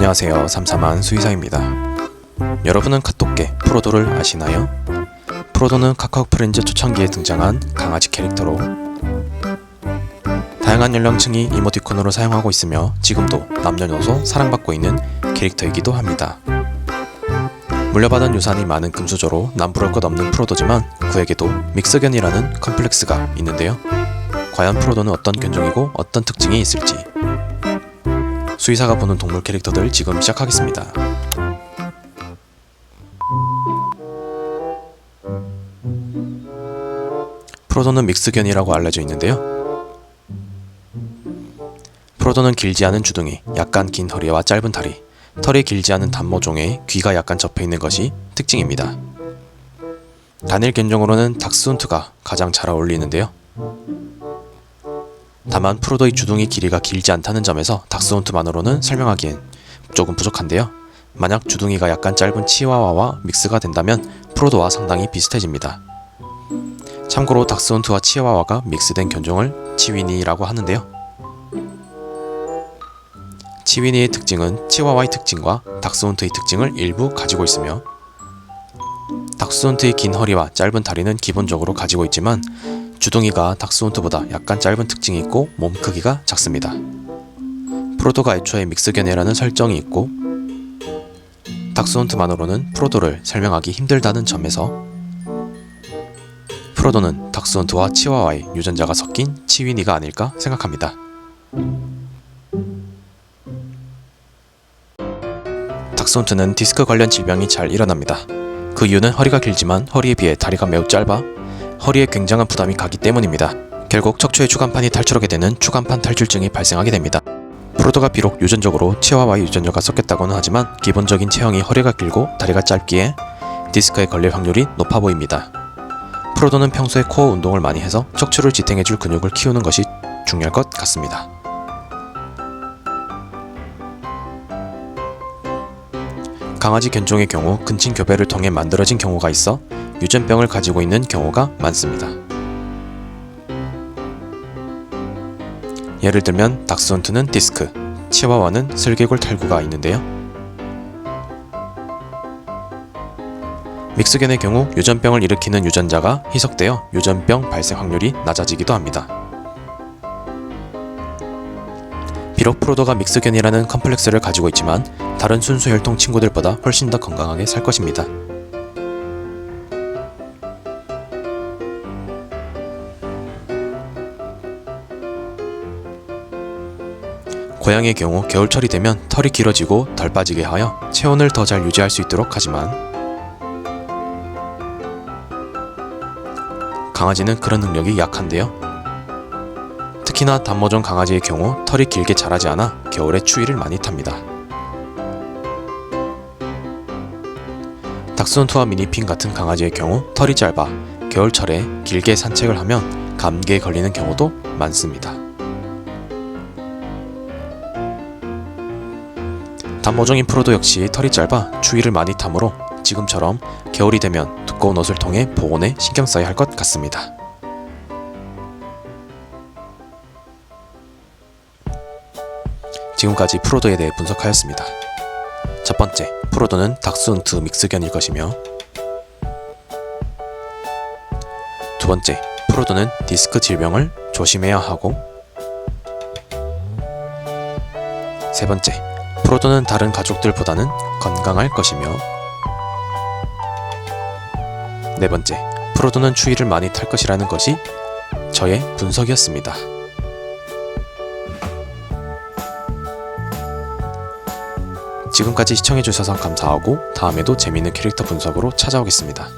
안녕하세요. 삼삼한 수의사입니다. 여러분은 카톡계 프로도를 아시나요? 프로도는 카카오 프렌즈 초창기에 등장한 강아지 캐릭터로 다양한 연령층이 이모티콘으로 사용하고 있으며 지금도 남녀노소 사랑받고 있는 캐릭터이기도 합니다. 물려받은 유산이 많은 금수저로 남부를 것 없는 프로도지만 그에게도 믹스견이라는 컴플렉스가 있는데요. 과연 프로도는 어떤 견종이고 어떤 특징이 있을지 수의사가 보는 동물 캐릭터들 지금 시작하겠습니다. 프로도는 믹스견이라고 알려져 있는데요. 프로도는 길지 않은 주둥이, 약간 긴 허리와 짧은 다리, 털이 길지 않은 단모종에 귀가 약간 접혀있는 것이 특징입니다. 단일 견종으로는 닥스훈트가 가장 잘 어울리는데요. 다만 프로도의 주둥이 길이가 길지 않다는 점에서 닥스훈트만으로는 설명하기엔 조금 부족한데요. 만약 주둥이가 약간 짧은 치와와와 믹스가 된다면 프로도와 상당히 비슷해집니다. 참고로 닥스훈트와 치와와가 믹스된 견종을 치위니라고 하는데요. 치위니의 특징은 치와와의 특징과 닥스훈트의 특징을 일부 가지고 있으며 닥스훈트의 긴 허리와 짧은 다리는 기본적으로 가지고 있지만 주둥이가 닥스훈트보다 약간 짧은 특징이 있고 몸 크기가 작습니다. 프로도가 애초에 믹스견이라는 설정이 있고 닥스훈트만으로는 프로도를 설명하기 힘들다는 점에서 프로도는 닥스훈트와 치와와의 유전자가 섞인 치위니가 아닐까 생각합니다. 닥스훈트는 디스크 관련 질병이 잘 일어납니다. 그 이유는 허리가 길지만 허리에 비해 다리가 매우 짧아 허리에 굉장한 부담이 가기 때문입니다. 결국 척추의 추간판이 탈출하게 되는 추간판 탈출증이 발생하게 됩니다. 프로도가 비록 유전적으로 치와와의 유전자가 섞였다고는 하지만 기본적인 체형이 허리가 길고 다리가 짧기에 디스크에 걸릴 확률이 높아 보입니다. 프로도는 평소에 코어 운동을 많이 해서 척추를 지탱해줄 근육을 키우는 것이 중요할 것 같습니다. 강아지 견종의 경우 근친 교배를 통해 만들어진 경우가 있어 유전병을 가지고 있는 경우가 많습니다. 예를 들면 닥스훈트는 디스크, 치와와는 슬개골 탈구가 있는데요. 믹스견의 경우 유전병을 일으키는 유전자가 희석되어 유전병 발생 확률이 낮아지기도 합니다. 비록 프로도가 믹스견이라는 컴플렉스를 가지고 있지만 다른 순수 혈통 친구들보다 훨씬 더 건강하게 살 것입니다. 고양이의 경우 겨울철이 되면 털이 길어지고 덜 빠지게 하여 체온을 더 잘 유지할 수 있도록 하지만 강아지는 그런 능력이 약한데요. 특히나 단모종 강아지의 경우 털이 길게 자라지 않아 겨울에 추위를 많이 탑니다. 닥스훈트와 미니핀 같은 강아지의 경우 털이 짧아 겨울철에 길게 산책을 하면 감기에 걸리는 경우도 많습니다. 단모종인 프로도 역시 털이 짧아 추위를 많이 타므로 지금처럼 겨울이 되면 두꺼운 옷을 통해 보온에 신경 써야 할 것 같습니다. 지금까지 프로도에 대해 분석하였습니다. 첫 번째, 프로도는 닥스훈트 믹스견일 것이며 두 번째, 프로도는 디스크 질병을 조심해야 하고 세 번째, 프로도는 다른 가족들보다는 건강할 것이며 네 번째, 프로도는 추위를 많이 탈 것이라는 것이 저의 분석이었습니다. 지금까지 시청해주셔서 감사하고 다음에도 재미있는 캐릭터 분석으로 찾아오겠습니다.